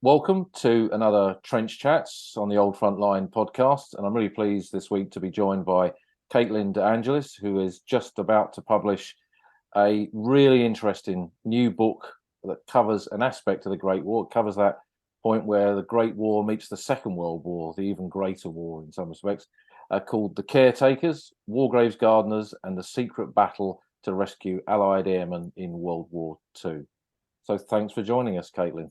Welcome to another Trench Chats on the Old Frontline podcast. And I'm really pleased this week to be joined by Caitlin DeAngelis, who is just about to publish a really interesting new book that covers an aspect of the Great War. It covers that point where the Great War meets the Second World War, the even greater war in some respects, called The Caretakers, War Graves Gardeners, and the Secret Battle to Rescue Allied Airmen in World War II. So thanks for joining us, Caitlin.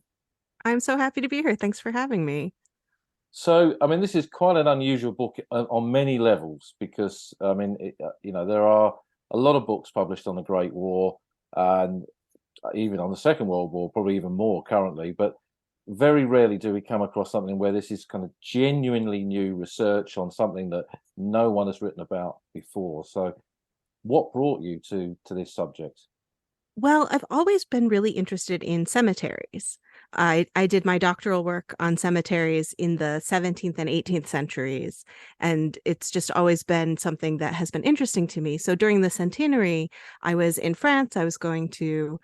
I'm so happy to be here. Thanks for having me. So, I mean, this is quite an unusual book on many levels because, I mean, there are a lot of books published on the Great War and even on the Second World War, probably even more currently. But very rarely do we come across something where this is kind of genuinely new research on something that no one has written about before. So, what brought you to this subject? Well, I've always been really interested in cemeteries. I did my doctoral work on cemeteries in the 17th and 18th centuries, and it's just always been something that has been interesting to me. So during the centenary, I was in France. I was going to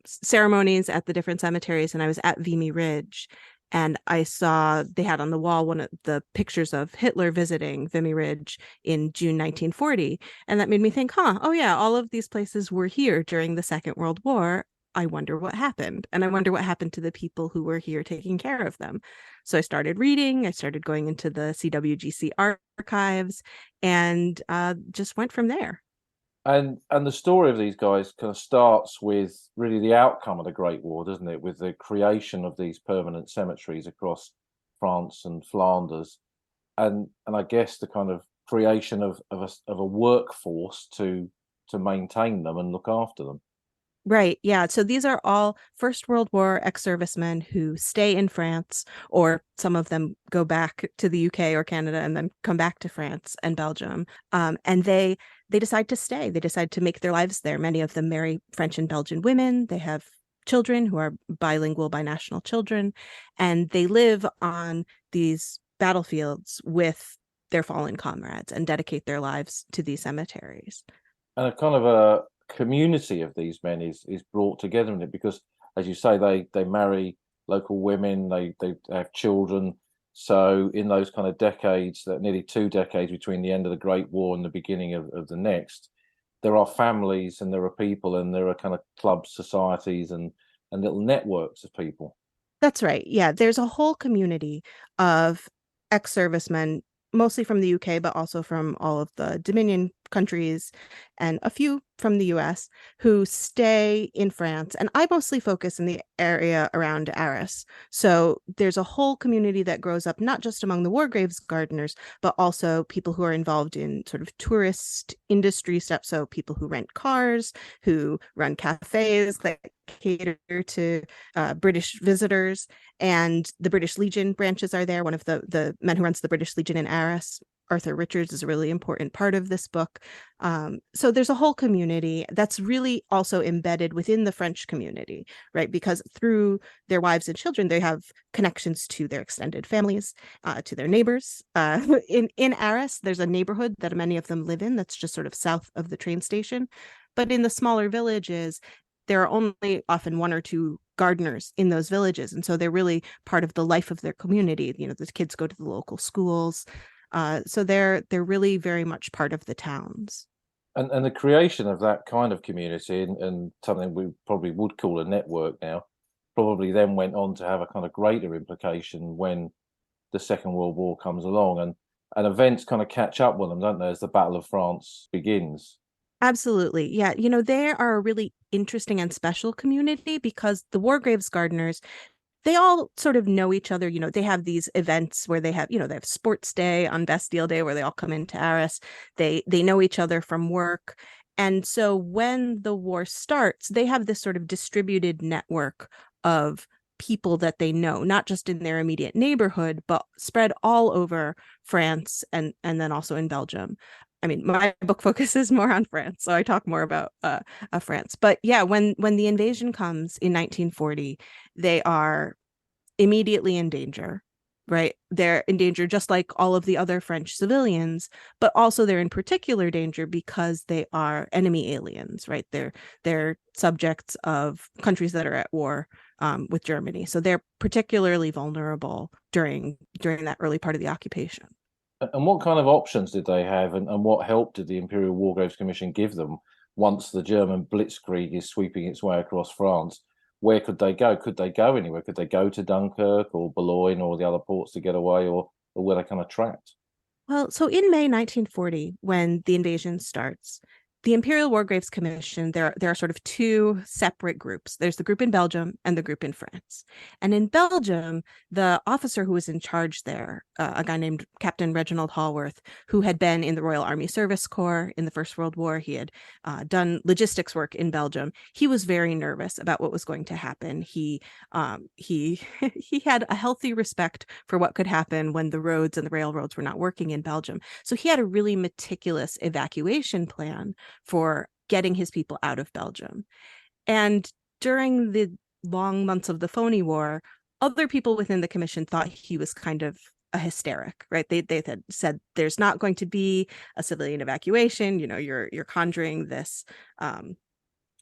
ceremonies at the different cemeteries, and I was at Vimy Ridge. And I saw they had on the wall one of the pictures of Hitler visiting Vimy Ridge in June 1940. And that made me think, oh yeah, all of these places were here during the Second World War. I wonder what happened. And I wonder what happened to the people who were here taking care of them. So I started reading, I started going into the CWGC archives, and just went from there. And the story of these guys kind of starts with really the outcome of the Great War, doesn't it? With the creation of these permanent cemeteries across France and Flanders, and I guess the kind of creation of a workforce to maintain them and look after them. Right. Yeah. So these are all First World War ex-servicemen who stay in France, or some of them go back to the UK or Canada and then come back to France and Belgium. And they decide to stay. They decide to make their lives there. Many of them marry French and Belgian women. They have children who are bilingual, binational children, and they live on these battlefields with their fallen comrades and dedicate their lives to these cemeteries. And a kind of a community of these men is brought together in it because, as you say, they marry local women, they have children. So in those kind of decades, that nearly 2 decades between the end of the Great War and the beginning of the next, there are families and there are people and there are kind of clubs, societies, and little networks of people. That's right. Yeah, there's a whole community of ex-servicemen, mostly from the UK, but also from all of the Dominion countries and a few from the US, who stay in France. And I mostly focus in the area around Arras. So there's a whole community that grows up, not just among the war graves gardeners, but also people who are involved in sort of tourist industry stuff. So people who rent cars, who run cafes that cater to British visitors, and the British Legion branches are there. One of the men who runs the British Legion in Arras, Arthur Richards, is a really important part of this book. So there's a whole community that's really also embedded within the French community, right? Because through their wives and children, they have connections to their extended families, to their neighbors. In Arras, there's a neighborhood that many of them live in that's just sort of south of the train station. But in the smaller villages, there are only often one or two gardeners in those villages. And so they're really part of the life of their community. You know, the kids go to the local schools. So they're really very much part of the towns. And the creation of that kind of community and something we probably would call a network now, probably then went on to have a kind of greater implication when the Second World War comes along and events kind of catch up with them, don't they, as the Battle of France begins. Absolutely. Yeah. You know, they are a really interesting and special community because the war graves gardeners, they all sort of know each other. You know, they have these events where they have, they have sports day on Bastille Day where they all come into Arras. They know each other from work. And so when the war starts, they have this sort of distributed network of people that they know, not just in their immediate neighborhood, but spread all over France and then also in Belgium. I mean, my book focuses more on France, so I talk more about France. But yeah, when the invasion comes in 1940, they are immediately in danger, right? They're in danger just like all of the other French civilians, but also they're in particular danger because they are enemy aliens, right? They're subjects of countries that are at war with Germany. So they're particularly vulnerable during that early part of the occupation. And what kind of options did they have, and what help did the Imperial War Graves Commission give them once the German blitzkrieg is sweeping its way across France? Where could they go? Could they go anywhere? Could they go to Dunkirk or Boulogne or the other ports to get away, or were they kind of trapped? Well, so in May 1940, when the invasion starts, the Imperial War Graves Commission, there are sort of two separate groups. There's the group in Belgium and the group in France. And in Belgium, the officer who was in charge there, a guy named Captain Reginald Hallworth, who had been in the Royal Army Service Corps in the First World War, he had done logistics work in Belgium. He was very nervous about what was going to happen. He had a healthy respect for what could happen when the roads and the railroads were not working in Belgium. So he had a really meticulous evacuation plan for getting his people out of Belgium. And during the long months of the Phony War, other people within the commission thought he was kind of a hysteric, right? They had said there's not going to be a civilian evacuation. You're conjuring this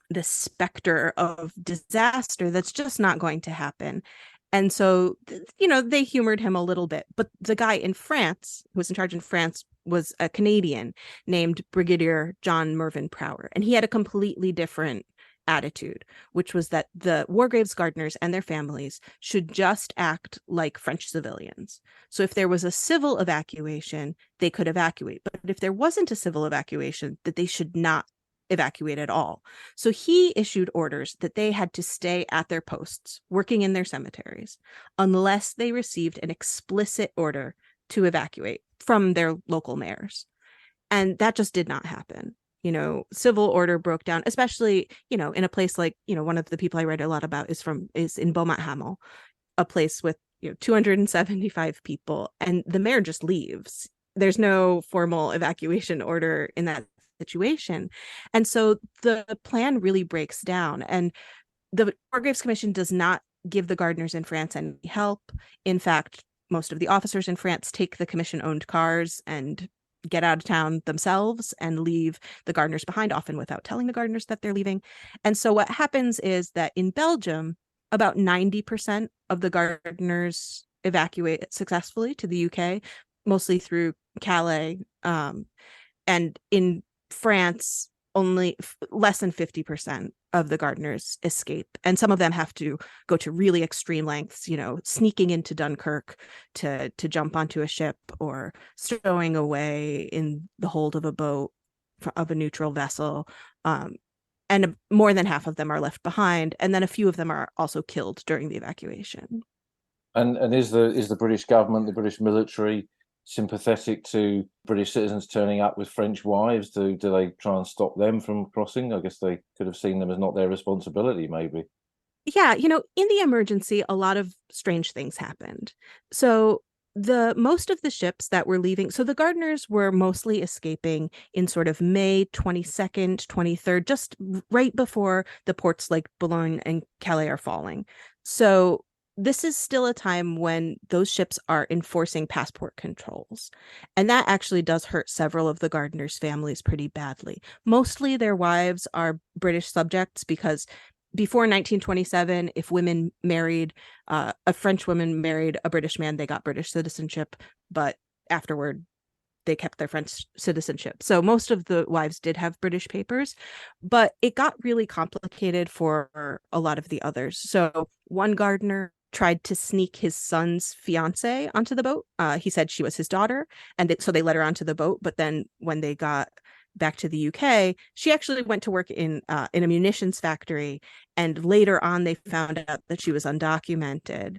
this specter of disaster that's just not going to happen. And so, they humored him a little bit. But the guy in France, who was in charge in France, was a Canadian named Brigadier John Mervyn Prower. And he had a completely different attitude, which was that the War Graves gardeners and their families should just act like French civilians. So if there was a civil evacuation, they could evacuate. But if there wasn't a civil evacuation, that they should not evacuate at all. So he issued orders that they had to stay at their posts, working in their cemeteries, unless they received an explicit order to evacuate from their local mayors. And that just did not happen. Civil order broke down, especially, in a place like, one of the people I write a lot about is in Beaumont Hamel, a place with 275 people, and the mayor just leaves. There's no formal evacuation order in that situation. And so the plan really breaks down. And the War Graves Commission does not give the gardeners in France any help. In fact, most of the officers in France take the commission-owned cars and get out of town themselves and leave the gardeners behind, often without telling the gardeners that they're leaving. And so what happens is that in Belgium, about 90% of the gardeners evacuate successfully to the UK, mostly through Calais. And in France, only less than 50% of the gardeners escape. And some of them have to go to really extreme lengths, sneaking into Dunkirk to jump onto a ship, or stowing away in the hold of a boat of a neutral vessel. And more than half of them are left behind. And then a few of them are also killed during the evacuation. And is the British government, the British military, sympathetic to British citizens turning up with French wives? Do they try and stop them from crossing? I guess they could have seen them as not their responsibility, maybe. Yeah, in the emergency, a lot of strange things happened. So most of the ships that were leaving, so the gardeners were mostly escaping in sort of May 22nd, 23rd, just right before the ports like Boulogne and Calais are falling. So this is still a time when those ships are enforcing passport controls. And that actually does hurt several of the gardeners' families pretty badly. Mostly their wives are British subjects, because before 1927, if women married, a French woman married a British man, they got British citizenship. But afterward, they kept their French citizenship. So most of the wives did have British papers, but it got really complicated for a lot of the others. So one gardener tried to sneak his son's fiance onto the boat. He said she was his daughter, and so they let her onto the boat. But then when they got back to the UK, she actually went to work in a munitions factory, and later on they found out that she was undocumented.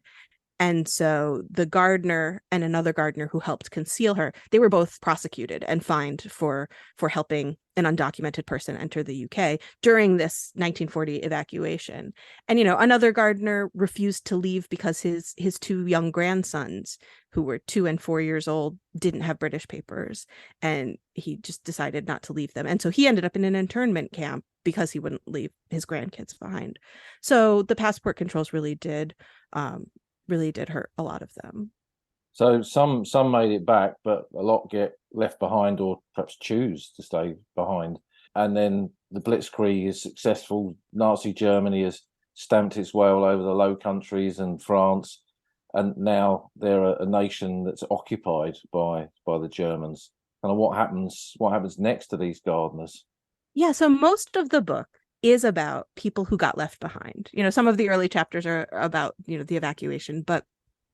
And so the gardener and another gardener who helped conceal her, they were both prosecuted and fined for helping an undocumented person enter the UK during this 1940 evacuation. And, another gardener refused to leave because his two young grandsons, who were 2 and 4 years old, didn't have British papers. And he just decided not to leave them. And so he ended up in an internment camp because he wouldn't leave his grandkids behind. So the passport controls really did hurt a lot of them. So some made it back, but a lot get left behind, or perhaps choose to stay behind. And then the Blitzkrieg is successful. Nazi Germany has stamped its way all over the Low Countries and France, and now they're a nation that's occupied by the Germans. And what happens next to these gardeners? Yeah, so most of the book is about people who got left behind. Some of the early chapters are about, the evacuation, but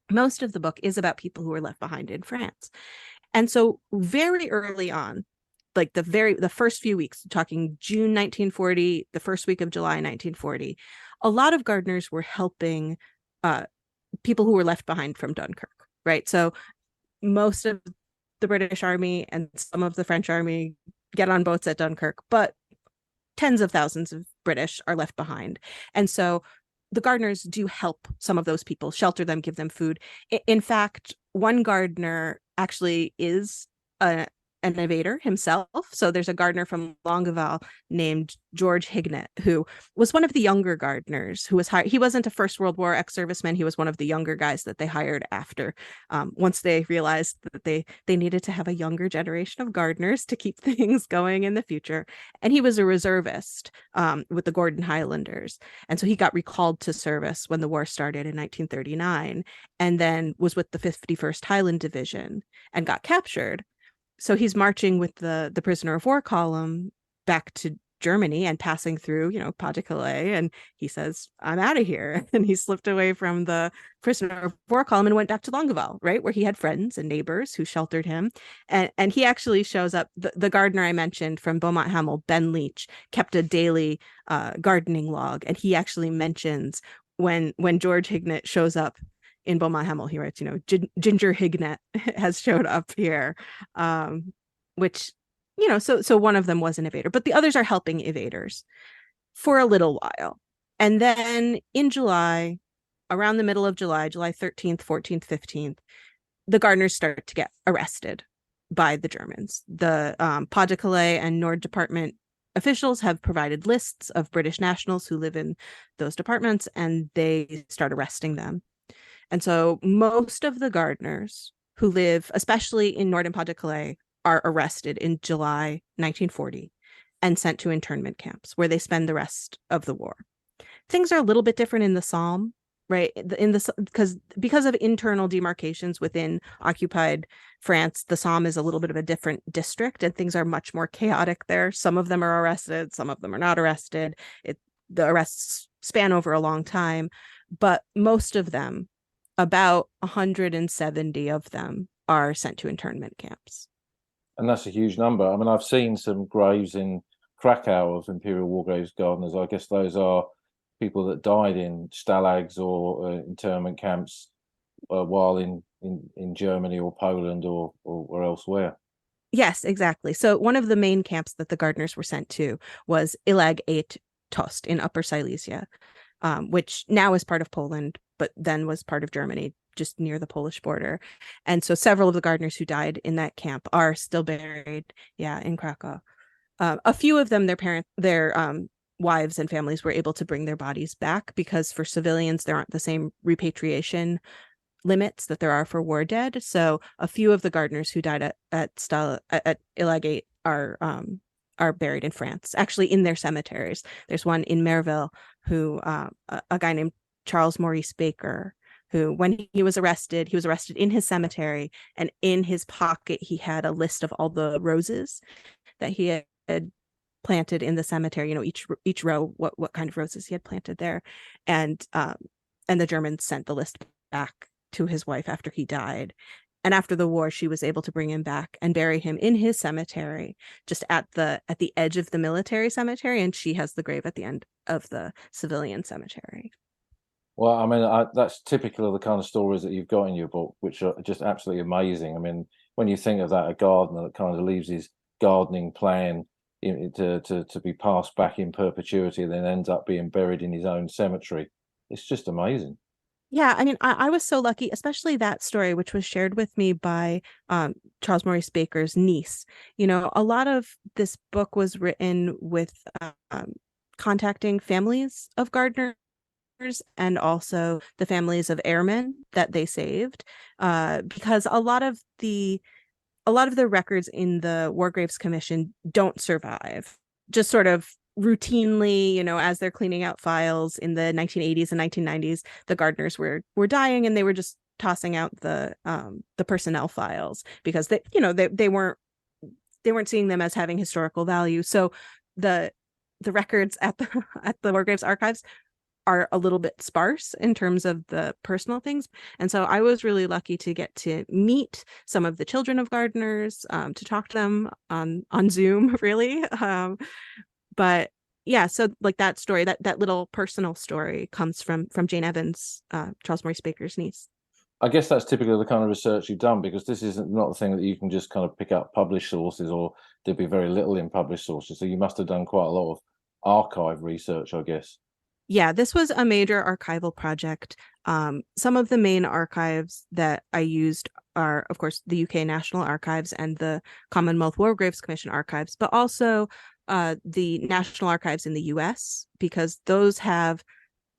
most of the book is about people who were left behind in France. And so very early on, like the first few weeks, talking June 1940, the first week of July 1940, a lot of gardeners were helping people who were left behind from Dunkirk, right? So most of the British Army and some of the French Army get on boats at Dunkirk, but tens of thousands of British are left behind. And so the gardeners do help some of those people, shelter them, give them food. In fact, one gardener actually is an innovator himself. So there's a gardener from Longueval named George Hignett, who was one of the younger gardeners who was hired. He wasn't a First World War ex-serviceman. He was one of the younger guys that they hired after, once they realized that they needed to have a younger generation of gardeners to keep things going in the future. And he was a reservist with the Gordon Highlanders. And so he got recalled to service when the war started in 1939, and then was with the 51st Highland Division and got captured. So he's marching with the prisoner of war column back to Germany and passing through, Pas de Calais, and he says, "I'm out of here." And he slipped away from the prisoner of war column and went back to Longueval, right, where he had friends and neighbors who sheltered him. And he actually shows up. The gardener I mentioned from Beaumont Hamel, Ben Leach, kept a daily gardening log, and he actually mentions when George Hignett shows up in Beaumont Hamel, he writes, Ginger Hignett has showed up here, which, so one of them was an evader, but the others are helping evaders for a little while. And then in July, around the middle of July, July 13th, 14th, 15th, the gardeners start to get arrested by the Germans. The Pas de Calais and Nord Department officials have provided lists of British nationals who live in those departments, and they start arresting them. And so most of the gardeners who live, especially in Nord and Pas de Calais, are arrested in July 1940 and sent to internment camps where they spend the rest of the war. Things are a little bit different in the Somme, right? Because of internal demarcations within occupied France, the Somme is a little bit of a different district, and things are much more chaotic there. Some of them are arrested, some of them are not arrested. The arrests span over a long time, but most of them, about 170 of them, are sent to internment camps. And that's a huge number. I mean, I've seen some graves in Krakow of Imperial War Graves gardeners. I guess those are people that died in stalags or internment camps while in Germany or Poland or elsewhere. Yes, exactly. So one of the main camps that the gardeners were sent to was Ilag 8 Tost in Upper Silesia, which now is part of Poland, but then was part of Germany, just near the Polish border. And so several of the gardeners who died in that camp are still buried, in Krakow. A few of them, their wives and families were able to bring their bodies back, because for civilians, there aren't the same repatriation limits that there are for war dead. So a few of the gardeners who died at Ilag 8 are buried in France, actually in their cemeteries. There's one in Merville who a guy named Charles Maurice Baker, who, when he was arrested in his cemetery, and in his pocket he had a list of all the roses that he had planted in the cemetery, each row, what kind of roses he had planted there. And the Germans sent the list back to his wife after he died. And after the war, she was able to bring him back and bury him in his cemetery, just at the edge of the military cemetery, and she has the grave at the end of the civilian cemetery. Well, I mean, that's typical of the kind of stories that you've got in your book, which are just absolutely amazing. I mean, when you think of that, a gardener that kind of leaves his gardening plan to be passed back in perpetuity, and then ends up being buried in his own cemetery, it's just amazing. Yeah, I mean, I was so lucky, especially that story, which was shared with me by Charles Maurice Baker's niece. A lot of this book was written with contacting families of gardeners and also the families of airmen that they saved, because a lot of the records in the War Graves Commission don't survive. Just sort of routinely, as they're cleaning out files in the 1980s and 1990s, the gardeners were dying, and they were just tossing out the personnel files because they weren't seeing them as having historical value. So the the records at the at the War Graves archives are a little bit sparse in terms of the personal things. And so I was really lucky to get to meet some of the children of gardeners, to talk to them on Zoom, really. But yeah, so like that story, that little personal story comes from Jane Evans, Charles Maurice Baker's niece. I guess that's typically the kind of research you've done, because this isn't not the thing that you can just kind of pick up published sources, or there'd be very little in published sources. So you must have done quite a lot of archive research, I guess. Yeah, this was a major archival project. Some of the main archives that I used are, of course, the UK National Archives and the Commonwealth War Graves Commission archives, but also the National Archives in the US, because those have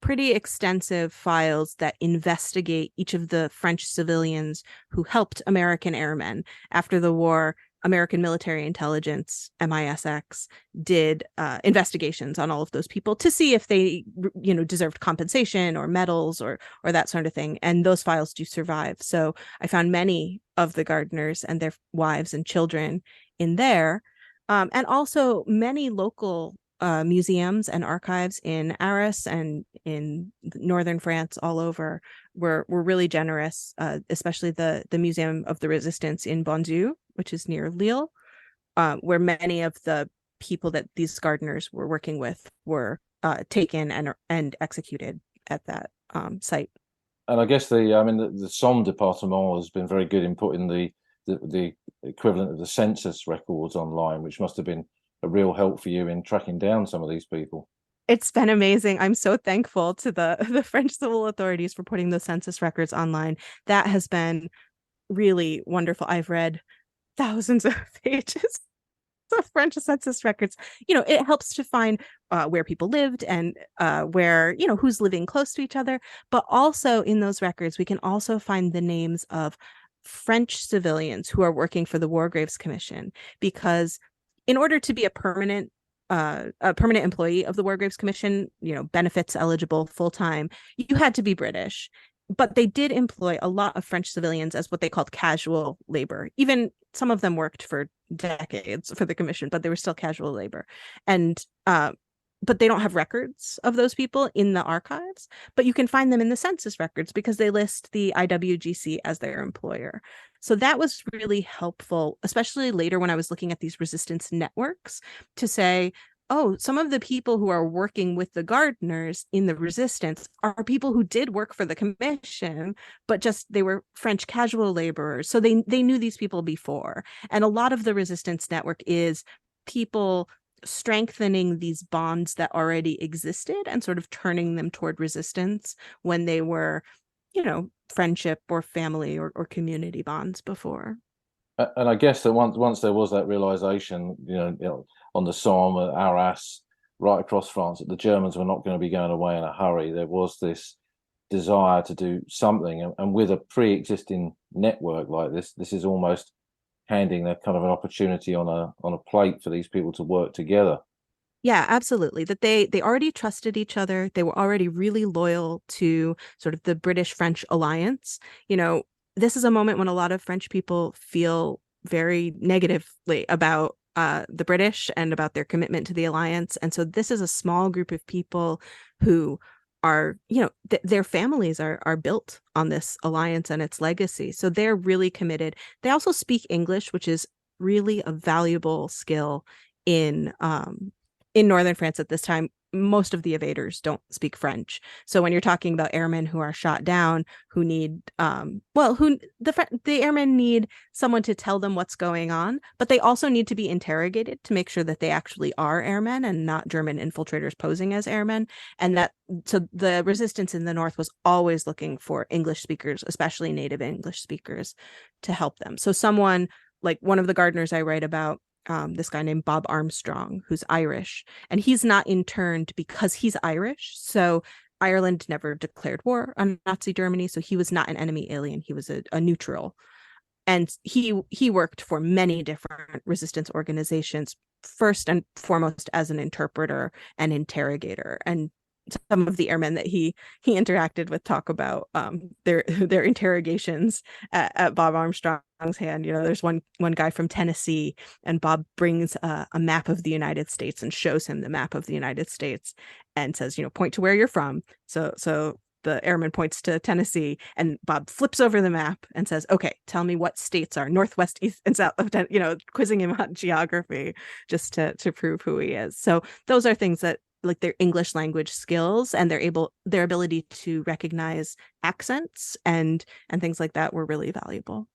pretty extensive files that investigate each of the French civilians who helped American airmen after the war. American military intelligence, MISX, did investigations on all of those people to see if they, deserved compensation or medals or that sort of thing. And those files do survive. So I found many of the gardeners and their wives and children in there, and also many local museums and archives in Arras and in northern France, all over, were really generous, especially the Museum of the Resistance in Bondieu, which is near Lille, where many of the people that these gardeners were working with were taken and executed at that site. And I guess the Somme department has been very good in putting the equivalent of the census records online, which must have been a real help for you in tracking down some of these people. It's been amazing. I'm so thankful to the French civil authorities for putting the census records online. That has been really wonderful. I've read thousands of pages of French census records. It helps to find where people lived and where, who's living close to each other. But also in those records, we can also find the names of French civilians who are working for the War Graves Commission, because in order to be a permanent employee of the War Graves Commission, benefits eligible full time, you had to be British. But they did employ a lot of French civilians as what they called casual labor. Even some of them worked for decades for the commission, but they were still casual labor. And but they don't have records of those people in the archives, but you can find them in the census records because they list the IWGC as their employer. So that was really helpful, especially later when I was looking at these resistance networks, to say, oh, some of the people who are working with the gardeners in the resistance are people who did work for the commission, but just they were French casual laborers. So they knew these people before. And a lot of the resistance network is people strengthening these bonds that already existed and sort of turning them toward resistance when they were, friendship or family or community bonds before. And I guess that once there was that realization, on the Somme, at Arras, right across France, that the Germans were not going to be going away in a hurry, there was this desire to do something. And with a pre-existing network like this is almost handing a kind of an opportunity on a plate for these people to work together. Yeah, absolutely. That they already trusted each other. They were already really loyal to sort of the British-French alliance. This is a moment when a lot of French people feel very negatively about the British and about their commitment to the alliance. And so this is a small group of people who are, their families are built on this alliance and its legacy. So they're really committed. They also speak English, which is really a valuable skill in northern France at this time. Most of the evaders don't speak French. So when you're talking about airmen who are shot down, who need, the airmen need someone to tell them what's going on, but they also need to be interrogated to make sure that they actually are airmen and not German infiltrators posing as airmen. So the resistance in the north was always looking for English speakers, especially native English speakers, to help them. So someone like one of the gardeners I write about, this guy named Bob Armstrong, who's Irish, and he's not interned because he's Irish. So Ireland never declared war on Nazi Germany, so he was not an enemy alien. He was a neutral, and he worked for many different resistance organizations, first and foremost as an interpreter and interrogator. And some of the airmen that he interacted with talk about their interrogations at Bob Armstrong's hand. There's one guy from Tennessee, and Bob brings a map of the United States and shows him the map of the United States and says, point to where you're from. So the airman points to Tennessee, and Bob flips over the map and says, okay, tell me what states are northwest, east, and south of quizzing him on geography just to prove who he is. So those are things that, like, their English language skills and their ability to recognize accents and things like that were really valuable.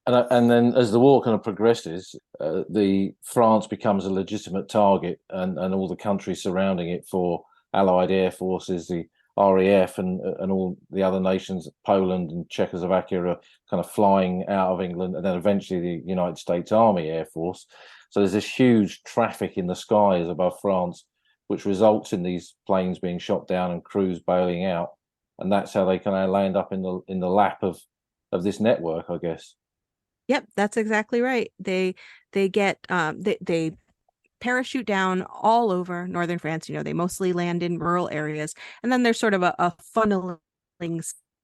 And then as the war kind of progresses, the France becomes a legitimate target, and all the countries surrounding it for Allied air forces, the RAF and all the other nations, Poland and Czechoslovakia, are kind of flying out of England, and then eventually the United States Army Air Force. So there's this huge traffic in the skies above France, which results in these planes being shot down and crews bailing out, and that's how they kind of land up in the lap of this network, I guess. Yep, that's exactly right. They get they parachute down all over northern France. They mostly land in rural areas, and then there's sort of a funneling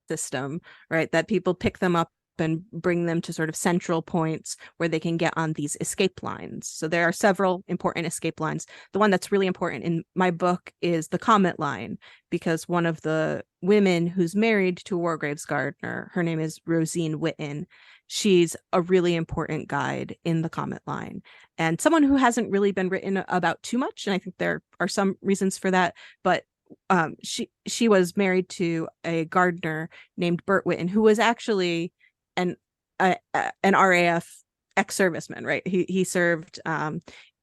system, right? That people pick them up and bring them to sort of central points where they can get on these escape lines. So there are several important escape lines. The one that's really important in my book is the Comet Line, because one of the women who's married to a war graves gardener, her name is Rosine Witten. She's a really important guide in the Comet Line, and someone who hasn't really been written about too much. And I think there are some reasons for that, but she was married to a gardener named Bert Witten, who was actually an RAF ex-serviceman, right? He served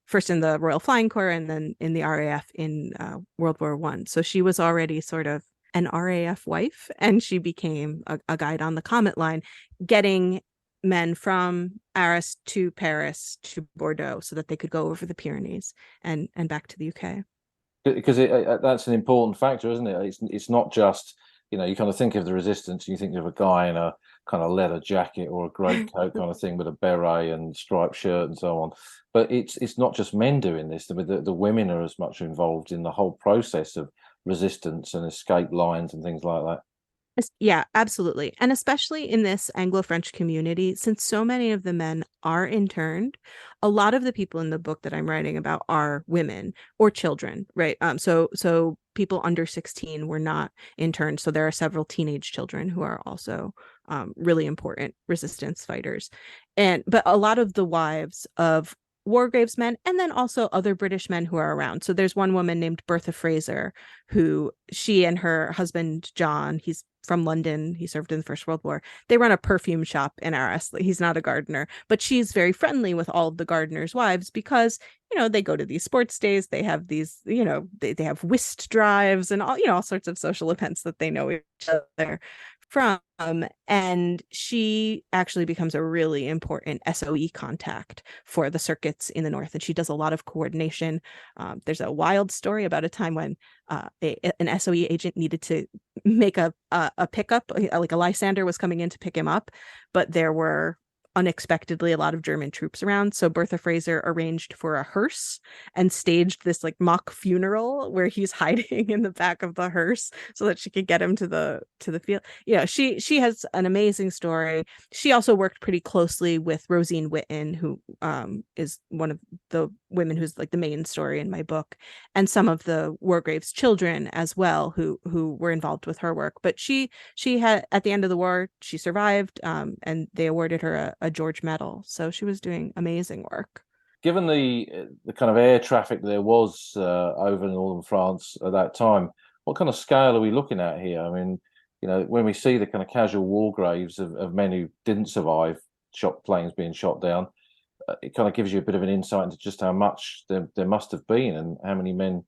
first in the Royal Flying Corps and then in the RAF in World War I. So she was already sort of an RAF wife, and she became a guide on the Comet Line, getting men from Arras to Paris to Bordeaux so that they could go over the Pyrenees and back to the UK. Because that's an important factor, isn't it? It's not just, you kind of think of the resistance, you think of a guy in a kind of leather jacket or a greatcoat kind of thing with a beret and striped shirt and so on. But it's not just men doing this. The women are as much involved in the whole process of resistance and escape lines and things like that. Yeah, absolutely. And especially in this Anglo-French community, since so many of the men are interned, a lot of the people in the book that I'm writing about are women or children, right? So people under 16 were not interned. So there are several teenage children who are also really important resistance fighters. But a lot of the wives of war graves men, and then also other British men who are around. So there's one woman named Bertha Fraser, who she and her husband John, he's from London, he served in the First World War, they run a perfume shop in Arras. He's not a gardener, but she's very friendly with all of the gardeners' wives because they go to these sports days, they have these, they have whist drives and all sorts of social events that they know each other from. And she actually becomes a really important SOE contact for the circuits in the north, and she does a lot of coordination. There's a wild story about a time when an SOE agent needed to make a pickup, like a Lysander was coming in to pick him up, but there were unexpectedly a lot of German troops around. So Bertha Fraser arranged for a hearse and staged this like mock funeral where he's hiding in the back of the hearse so that she could get him to the field. She has an amazing story. She also worked pretty closely with Rosine Witten, who is one of the women who's like the main story in my book, and some of the war graves children as well who were involved with her work. But she had, at the end of the war, she survived, and they awarded her a George Medal. So she was doing amazing work. Given the kind of air traffic there was over northern France at that time, what kind of scale are we looking at here? I mean, when we see the kind of casual war graves of men who didn't survive planes being shot down, it kind of gives you a bit of an insight into just how much there must have been and how many men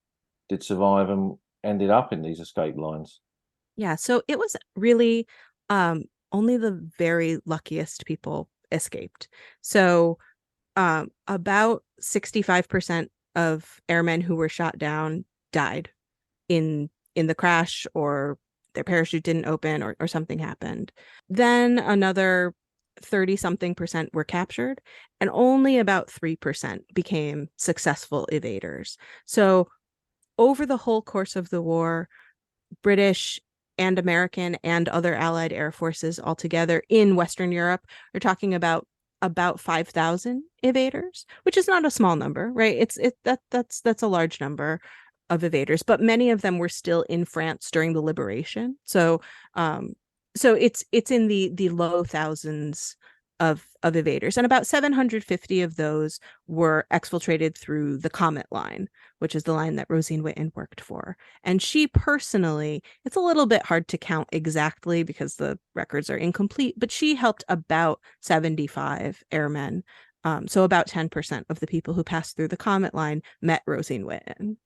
did survive and ended up in these escape lines. Yeah, so it was really only the very luckiest people escaped. So about 65% of airmen who were shot down died in the crash, or their parachute didn't open, or something happened. Then another 30 something percent were captured, and only about 3% became successful evaders. So over the whole course of the war, British and American and other Allied air forces altogether in Western Europe are talking about 5,000 evaders, which is not a small number, right? That's a large number of evaders, but many of them were still in France during the liberation. So it's in the low thousands of evaders, and about 750 of those were exfiltrated through the Comet line, which is the line that Rosine Witten worked for. And she personally, it's a little bit hard to count exactly because the records are incomplete, but she helped about 75 airmen. So about 10% of the people who passed through the Comet line met Rosine Witten.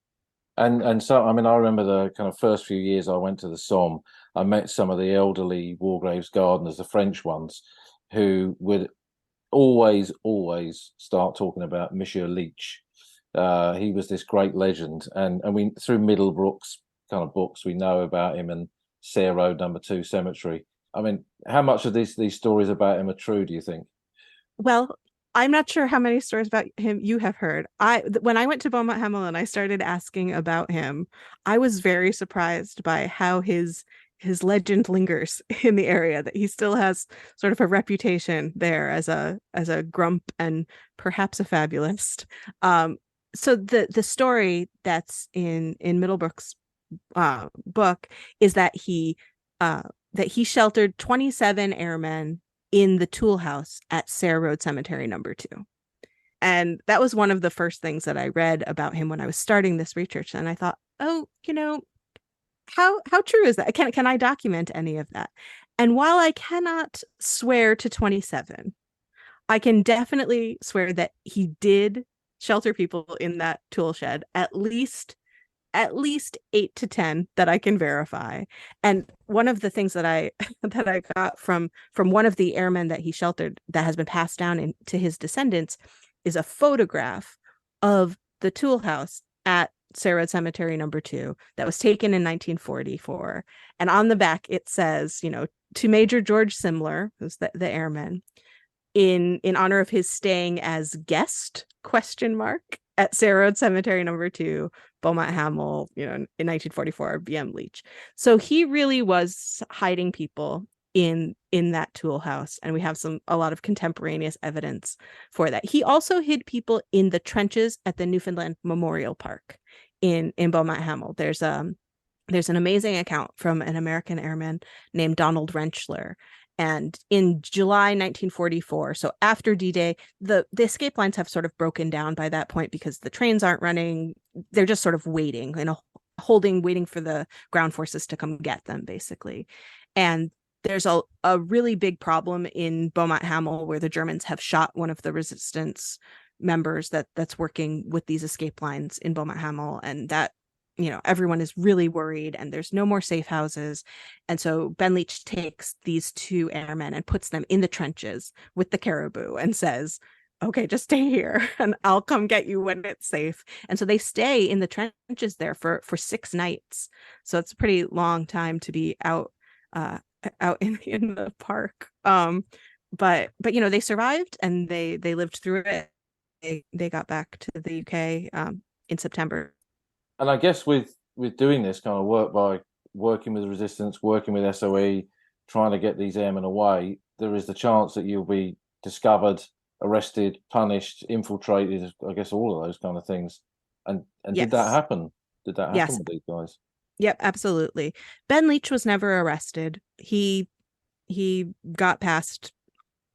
And so, I mean, I remember the kind of first few years I went to the Somme. I met some of the elderly war graves gardeners, the French ones, who would always start talking about Monsieur Leach. He was this great legend, and we through Middlebrooks kind of books we know about him and Sayre Road #2 Cemetery. I mean, how much of these stories about him are true, do you think? Well, I'm not sure how many stories about him you have heard. When I went to Beaumont Hamel and I started asking about him, I was very surprised by how his legend lingers in the area, that he still has sort of a reputation there as a grump and perhaps a fabulist. So the story that's in Middlebrook's book is that he sheltered 27 airmen in the tool house at Sayre Road Cemetery #2. And that was one of the first things that I read about him when I was starting this research. And I thought, oh, how true is that? Can I document any of that? And while I cannot swear to 27, I can definitely swear that he did shelter people in that tool shed, at least 8 to 10 that I can verify. And one of the things that I that I got from one of the airmen that he sheltered that has been passed down to his descendants is a photograph of the tool house at Sayre Road Cemetery #2 that was taken in 1944. And on the back it says, to Major George Simler, who's the airman, in honor of his staying as guest at Sayre Road Cemetery #2, Beaumont Hamel, in 1944, BM Leach. So he really was hiding people in that tool house, and we have a lot of contemporaneous evidence for that. He also hid people in the trenches at the Newfoundland Memorial Park in Beaumont Hamel. There's an amazing account from an American airman named Donald Rentschler. And in July 1944, so after D-Day, the escape lines have sort of broken down by that point because the trains aren't running. They're just sort of waiting, waiting for the ground forces to come get them, basically. And there's a really big problem in Beaumont Hamel where the Germans have shot one of the resistance members that's working with these escape lines in Beaumont Hamel, and that everyone is really worried, and there's no more safe houses. And so Ben Leach takes these two airmen and puts them in the trenches with the caribou and says, okay, just stay here and I'll come get you when it's safe. And so they stay in the trenches there for 6 nights. So it's a pretty long time to be out in the park. But they survived, and they lived through it. They got back to the UK in September. And I guess with doing this kind of work, by working with resistance, working with SOE, trying to get these airmen away, there is the chance that you'll be discovered, arrested, punished, infiltrated. I guess all of those kind of things. And Yes. Did that happen? Did that happen Yes. with these guys? Yep, absolutely. Ben Leach was never arrested. He got past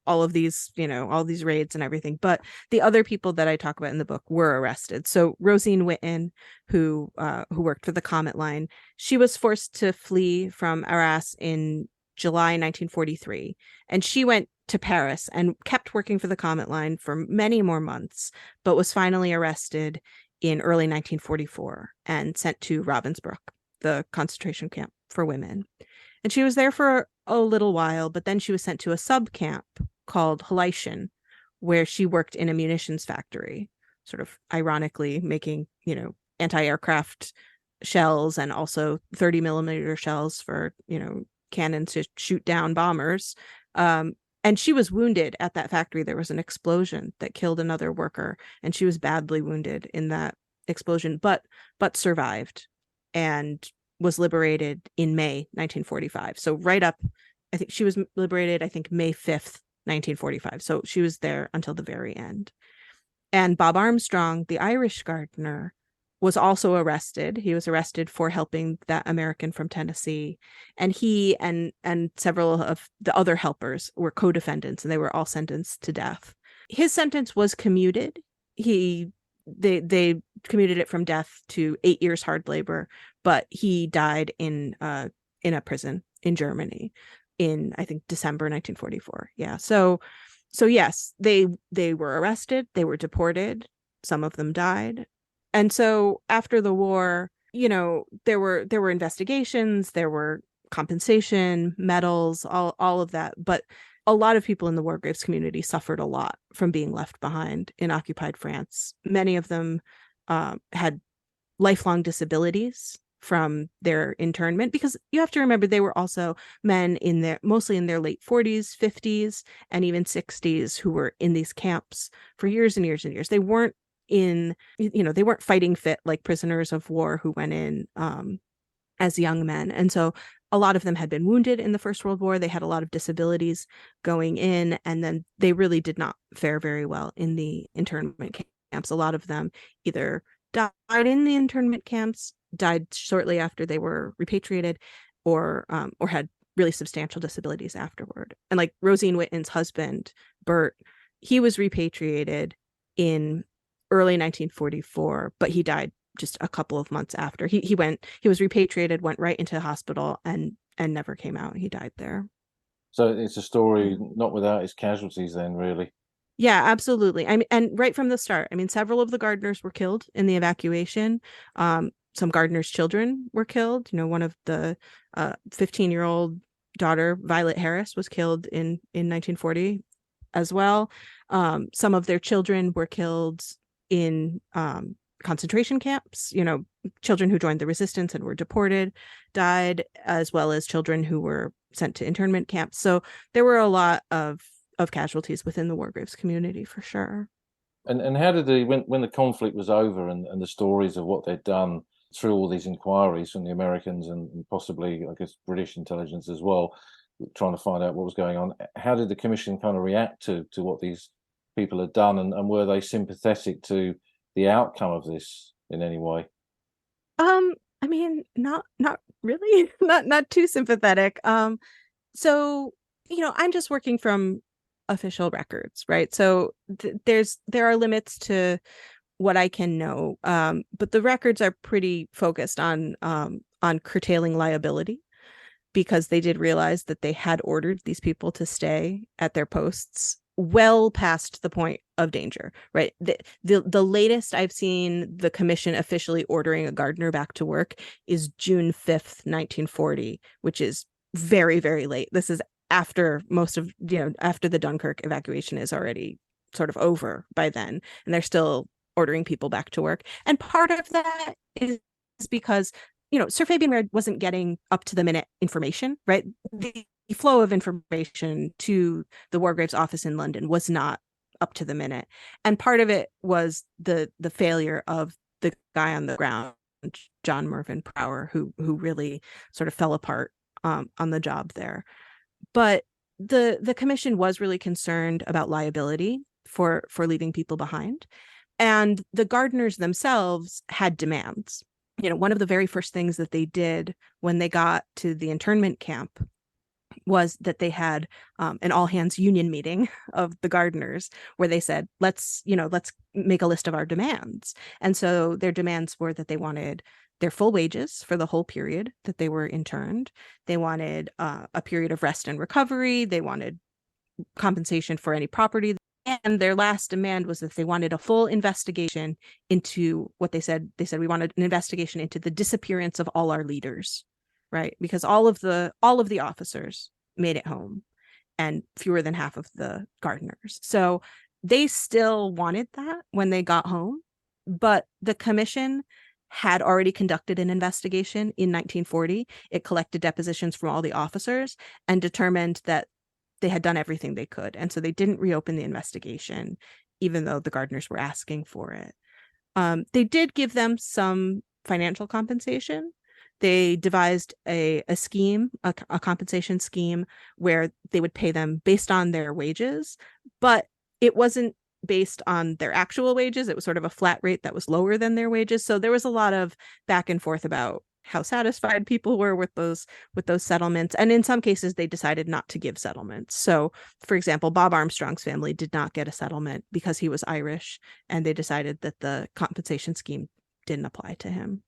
all of these, all these raids and everything. But the other people that I talk about in the book were arrested. So Rosine Witten, who worked for the Comet Line, she was forced to flee from Arras in July 1943. And she went to Paris and kept working for the Comet Line for many more months, but was finally arrested in early 1944 and sent to Ravensbrück, the concentration camp for women. And she was there for a little while, but then she was sent to a sub camp called Halleischen, where she worked in a munitions factory, sort of ironically making, anti-aircraft shells and also 30 millimeter shells for, cannons to shoot down bombers. And And she was wounded at that factory. There was an explosion that killed another worker, and she was badly wounded in that explosion, but survived and was liberated in May 1945. So right up, I think she was liberated, I think May 5th, 1945. So she was there until the very end. And Bob Armstrong, the Irish gardener, was also arrested. He was arrested for helping that American from Tennessee. And he and several of the other helpers were co-defendants, and they were all sentenced to death. His sentence was commuted. They commuted it from death to 8 years hard labor, but he died in a prison in Germany in, I think, December 1944. Yeah. So yes, they were arrested, they were deported, some of them died. And so after the war, there were investigations, there were compensation, medals, all of that. But a lot of people in the war graves community suffered a lot from being left behind in occupied France. Many of them had lifelong disabilities from their internment, because you have to remember they were also men mostly in their late 40s, 50s, and even 60s who were in these camps for years and years and years. They weren't they weren't fighting fit like prisoners of war who went in as young men. And so a lot of them had been wounded in the First World War. They had a lot of disabilities going in, and then they really did not fare very well in the internment camps. A lot of them either died in the internment camps, died shortly after they were repatriated, or had really substantial disabilities afterward. And like Rosine Whitten's husband, Bert, he was repatriated in early 1944, but he died just a couple of months after. He was repatriated, went right into hospital, and never came out. He died there. So it's a story not without its casualties then, really. Yeah, absolutely. I mean, and right from the start, I mean, several of the gardeners were killed in the evacuation. Some gardeners' children were killed. One of the 15-year-old daughter, Violet Harris, was killed in 1940 as well. Some of their children were killed in concentration camps. Children who joined the resistance and were deported died, as well as children who were sent to internment camps. So there were a lot of casualties within the war graves community, for sure. And how did when the conflict was over and the stories of what they'd done through all these inquiries from the Americans and possibly, I guess, British intelligence as well, trying to find out what was going on, how did the commission kind of react to what these people had done, and were they sympathetic to the outcome of this in any way? I mean, not really, not too sympathetic. So, I'm just working from official records, right? So there are limits to what I can know. But the records are pretty focused on curtailing liability, because they did realize that they had ordered these people to stay at their posts well past the point of danger, right? The latest I've seen the commission officially ordering a gardener back to work is June 5th, 1940, which is very, very late. This is after after the Dunkirk evacuation is already sort of over by then, and they're still ordering people back to work. And part of that is because Sir Fabian Laird wasn't getting up to the minute information, right? The flow of information to the War Graves office in London was not up to the minute. And part of it was the failure of the guy on the ground, John Mervyn Prower, who really sort of fell apart on the job there. But the commission was really concerned about liability for leaving people behind. And the gardeners themselves had demands. One of the very first things that they did when they got to the internment camp was that they had an all hands union meeting of the gardeners, where they said, let's make a list of our demands. And so their demands were that they wanted their full wages for the whole period that they were interned. They wanted a period of rest and recovery. They wanted compensation for any property. And their last demand was that they wanted a full investigation into what they said. They said, we wanted an investigation into the disappearance of all our leaders, right? Because all of the officers made it home, and fewer than half of the gardeners. So they still wanted that when they got home. But the commission had already conducted an investigation in 1940. It collected depositions from all the officers and determined that they had done everything they could. And so they didn't reopen the investigation, even though the Gardners were asking for it. They did give them some financial compensation. They devised a scheme, a compensation scheme, where they would pay them based on their wages, but it wasn't based on their actual wages. It was sort of a flat rate that was lower than their wages. So there was a lot of back and forth about how satisfied people were with those settlements. And in some cases, they decided not to give settlements. So, for example, Bob Armstrong's family did not get a settlement because he was Irish, and they decided that the compensation scheme didn't apply to him.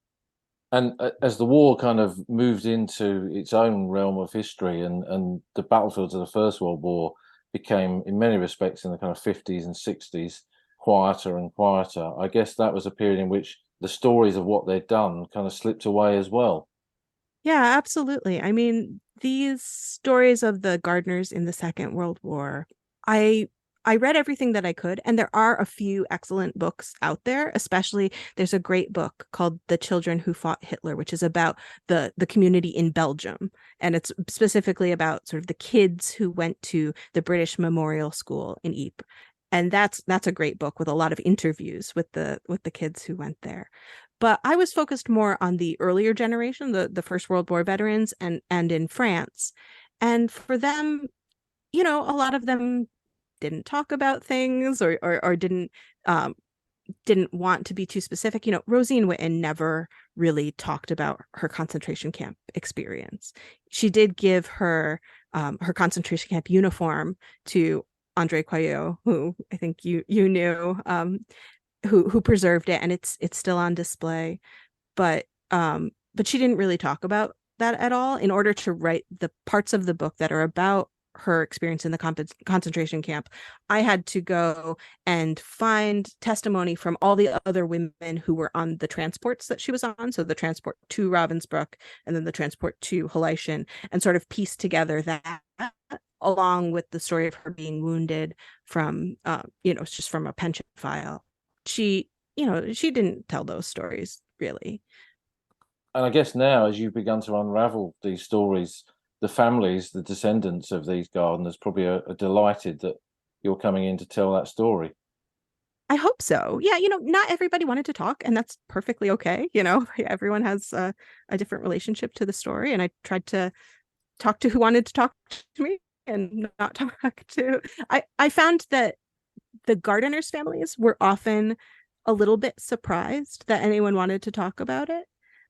And as the war kind of moved into its own realm of history, and the battlefields of the First World War became, in many respects, in the kind of 50s and 60s, quieter and quieter, I guess that was a period in which the stories of what they'd done kind of slipped away as well. Yeah, absolutely. I mean, these stories of the Gardners in the Second World War, I I read everything that I could, and there are a few excellent books out there. Especially, there's a great book called "The Children Who Fought Hitler," which is about the community in Belgium, and it's specifically about sort of the kids who went to the British Memorial School in Ypres. And that's a great book with a lot of interviews with the kids who went there. But I was focused more on the earlier generation, the First World War veterans, and in France. And for them, a lot of them didn't talk about things, or didn't want to be too specific. Rosine Witten never really talked about her concentration camp experience. She did give her concentration camp uniform to Andre Coyot, who I think you knew, who preserved it, and it's still on display. But she didn't really talk about that at all. In order to write the parts of the book that are about her experience in the concentration camp, I had to go and find testimony from all the other women who were on the transports that she was on. So the transport to Ravensbrück and then the transport to Haleischen, and sort of piece together that along with the story of her being wounded from, just from a pension file. She didn't tell those stories really. And I guess now, as you've begun to unravel these stories, the families, the descendants of these gardeners probably are delighted that you're coming in to tell that story. I hope so. Yeah, not everybody wanted to talk, and that's perfectly okay. Everyone has a different relationship to the story, and I tried to talk to who wanted to talk to me and not talk to. I found that the gardeners' families were often a little bit surprised that anyone wanted to talk about it.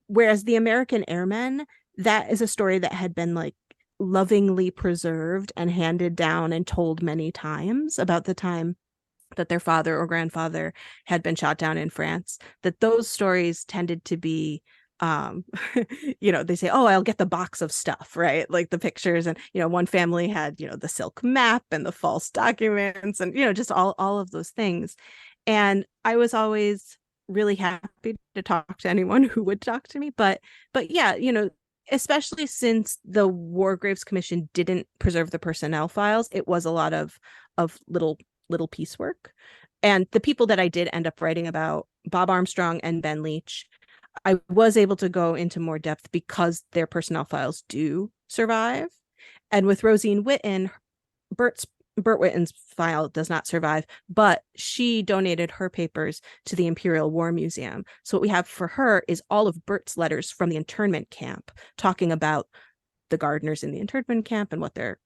Whereas the American Airmen, that is a story that had been like lovingly preserved and handed down and told many times about the time that their father or grandfather had been shot down in France, that those stories tended to be they say, oh, I'll get the box of stuff, right? Like the pictures. And one family had the silk map and the false documents, and just all of those things. And I was always really happy to talk to anyone who would talk to me. But yeah, especially since the War Graves Commission didn't preserve the personnel files, it was a lot of little piecework. And the people that I did end up writing about, Bob Armstrong and Ben Leach, I was able to go into more depth because their personnel files do survive. And with Rosine Witten, Bert Witten's file does not survive, but she donated her papers to the Imperial War Museum. So what we have for her is all of Bert's letters from the internment camp, talking about the gardeners in the internment camp and what their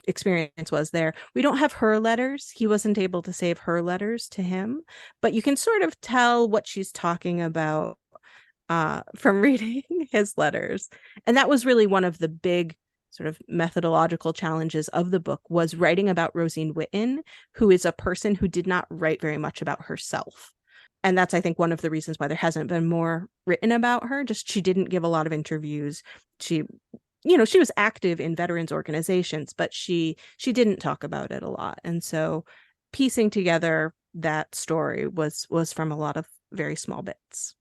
experience was there. We don't have her letters. He wasn't able to save her letters to him, but you can sort of tell what she's talking about from reading his letters. And that was really one of the big sort of methodological challenges of the book, was writing about Rosine Witten, who is a person who did not write very much about herself. And that's, I think, one of the reasons why there hasn't been more written about her. Just she didn't give a lot of interviews. She was active in veterans organizations, but she didn't talk about it a lot. And so piecing together that story was from a lot of very small bits.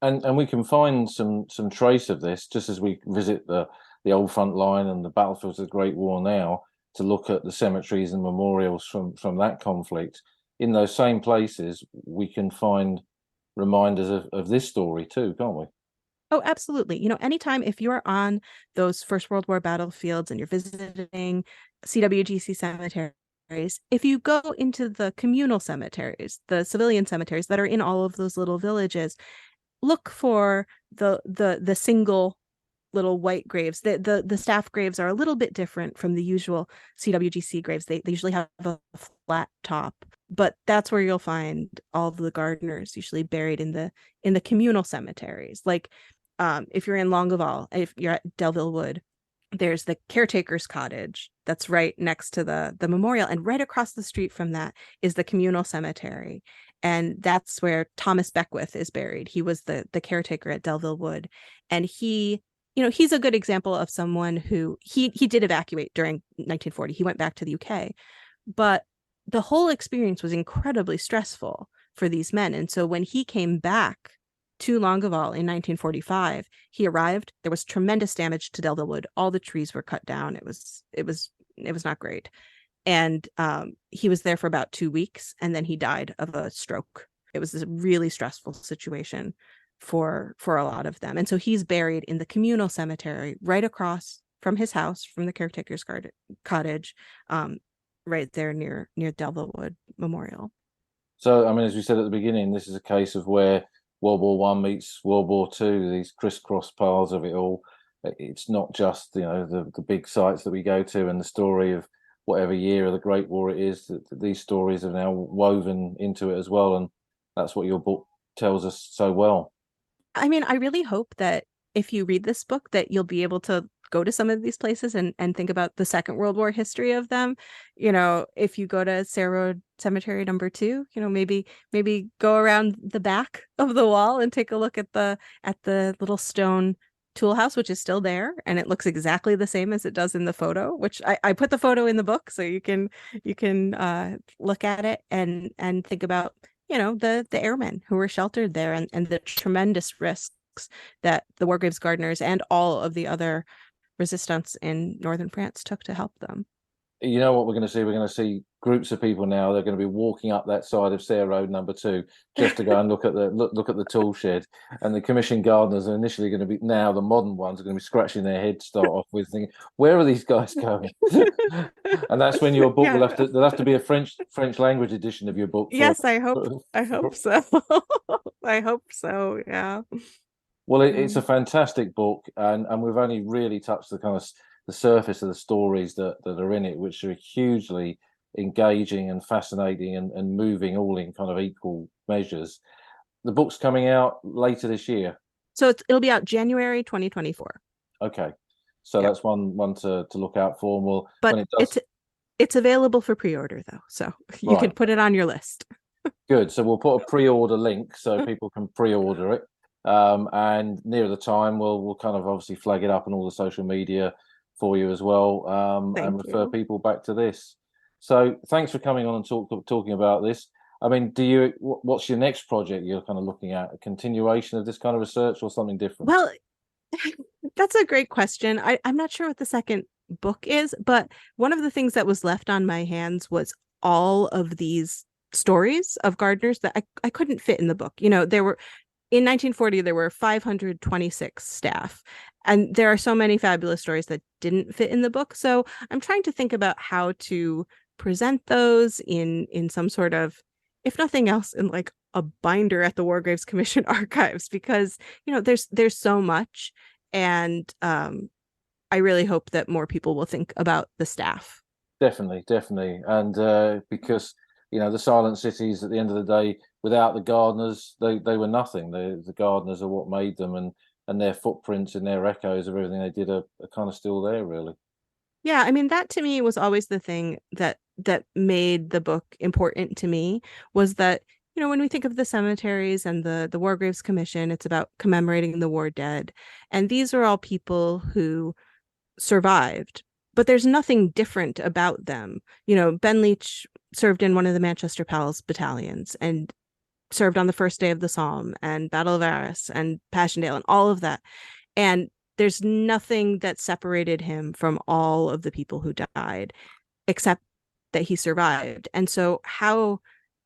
And we can find some trace of this just as we visit the old front line and the battlefields of the Great War now, to look at the cemeteries and memorials from that conflict. In those same places, we can find reminders of this story too, can't we? Oh, absolutely. Anytime if you're on those First World War battlefields and you're visiting CWGC cemeteries, if you go into the communal cemeteries, the civilian cemeteries that are in all of those little villages, look for the single little white graves. The staff graves are a little bit different from the usual CWGC graves. They usually have a flat top, but that's where you'll find all of the gardeners usually buried in the communal cemeteries. Like if you're in Longueval, if you're at Delville Wood, there's the Caretakers cottage that's right next to the memorial, and right across the street from that is the communal cemetery, and that's where Thomas Beckwith is buried. He was the caretaker at Delville Wood, and he's a good example of someone who he did evacuate during 1940. He went back to the UK, but the whole experience was incredibly stressful for these men. And so when he came back to Longueval in 1945, he arrived. There was tremendous damage to Delville Wood. All the trees were cut down. It was not great. And he was there for about 2 weeks, and then he died of a stroke. It was a really stressful situation for a lot of them. And so he's buried in the communal cemetery right across from his house, from the caretaker's cottage, right there near Delville Wood Memorial. So, I mean, as we said at the beginning, this is a case of where World War One meets World War Two, these crisscross paths of it all. It's not just, the big sites that we go to and the story of whatever year of the Great War it is, that these stories are now woven into it as well. And that's what your book tells us so well. I mean, I really hope that if you read this book that you'll be able to go to some of these places and think about the Second World War history of them. If you go to Sarah Road Cemetery #2, maybe go around the back of the wall and take a look at the little stone tool house, which is still there, and it looks exactly the same as it does in the photo, which I put the photo in the book so you can look at it and think about the airmen who were sheltered there, and the tremendous risks that the War Graves gardeners and all of the other resistance in northern France took to help them. You know what we're going to see? We're going to see groups of people now. They're going to be walking up that side of Sarah Road #2 just to go and look at the tool shed. And the commissioned gardeners are initially going to be, now the modern ones are going to be scratching their heads, start off with thinking, where are these guys going? And that's when your book will have to be a French language edition of your book. Yes, I hope so. I hope so. Yeah. Well, it's a fantastic book, and we've only really touched the surface of the stories that are in it, which are hugely engaging and fascinating and moving, all in kind of equal measures. The book's coming out later this year. So it'll be out January 2024. Okay, so that's one to look out for. And but when it does, it's available for pre-order though, so you can put it on your list. Good. So we'll put a pre-order link so people can pre-order it. And near the time, we'll kind of obviously flag it up on all the social media for you as well, and refer people back to this. So thanks for coming on and talking about this. I mean, what's your next project you're kind of looking at? A continuation of this kind of research or something different? Well, that's a great question. I'm not sure what the second book is, but one of the things that was left on my hands was all of these stories of gardeners that I couldn't fit in the book. There were in 1940, there were 526 staff, and there are so many fabulous stories that didn't fit in the book. So I'm trying to think about how to present those in some sort of, if nothing else, in like a binder at the War Graves Commission archives, because there's so much, and I really hope that more people will think about the staff. Definitely, and because the silent cities, at the end of the day, without the gardeners, they were nothing. The gardeners are what made them, and their footprints and their echoes of everything they did are kind of still there, really. Yeah, I mean, that to me was always the thing that made the book important to me, was that when we think of the cemeteries and the War Graves Commission, it's about commemorating the war dead, and these are all people who survived, but there's nothing different about them. Ben Leach served in one of the Manchester Pals battalions and served on the first day of the Somme and Battle of Arras and Passchendaele and all of that. And there's nothing that separated him from all of the people who died, except that he survived. And so how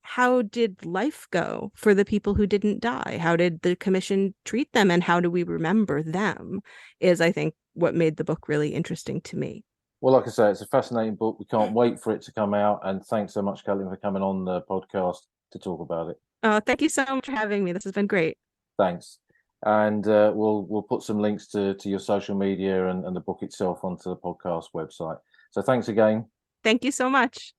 how did life go for the people who didn't die? How did the commission treat them, and how do we remember them? Is, I think, what made the book really interesting to me. Well, like I say, it's a fascinating book. We can't wait for it to come out. And thanks so much, Caitlin, for coming on the podcast to talk about it. Thank you so much for having me. This has been great. Thanks. And we'll put some links to your social media and the book itself onto the podcast website. So thanks again. Thank you so much.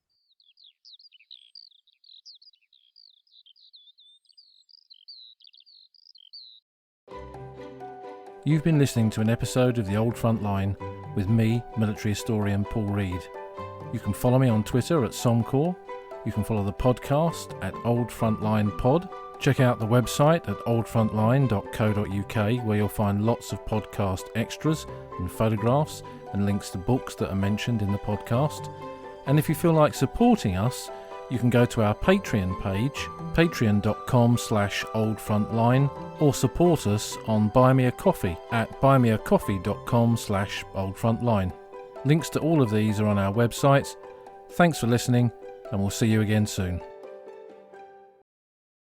You've been listening to an episode of The Old Front Line with me, military historian Paul Reed. You can follow me on Twitter at Somcor. You can follow the podcast at Old Frontline Pod. Check out the website at oldfrontline.co.uk, where you'll find lots of podcast extras and photographs and links to books that are mentioned in the podcast. And if you feel like supporting us, you can go to our Patreon page, patreon.com/oldfrontline, or support us on Buy Me a Coffee at buymeacoffee.com/oldfrontline. Links to all of these are on our website. Thanks for listening, and we'll see you again soon.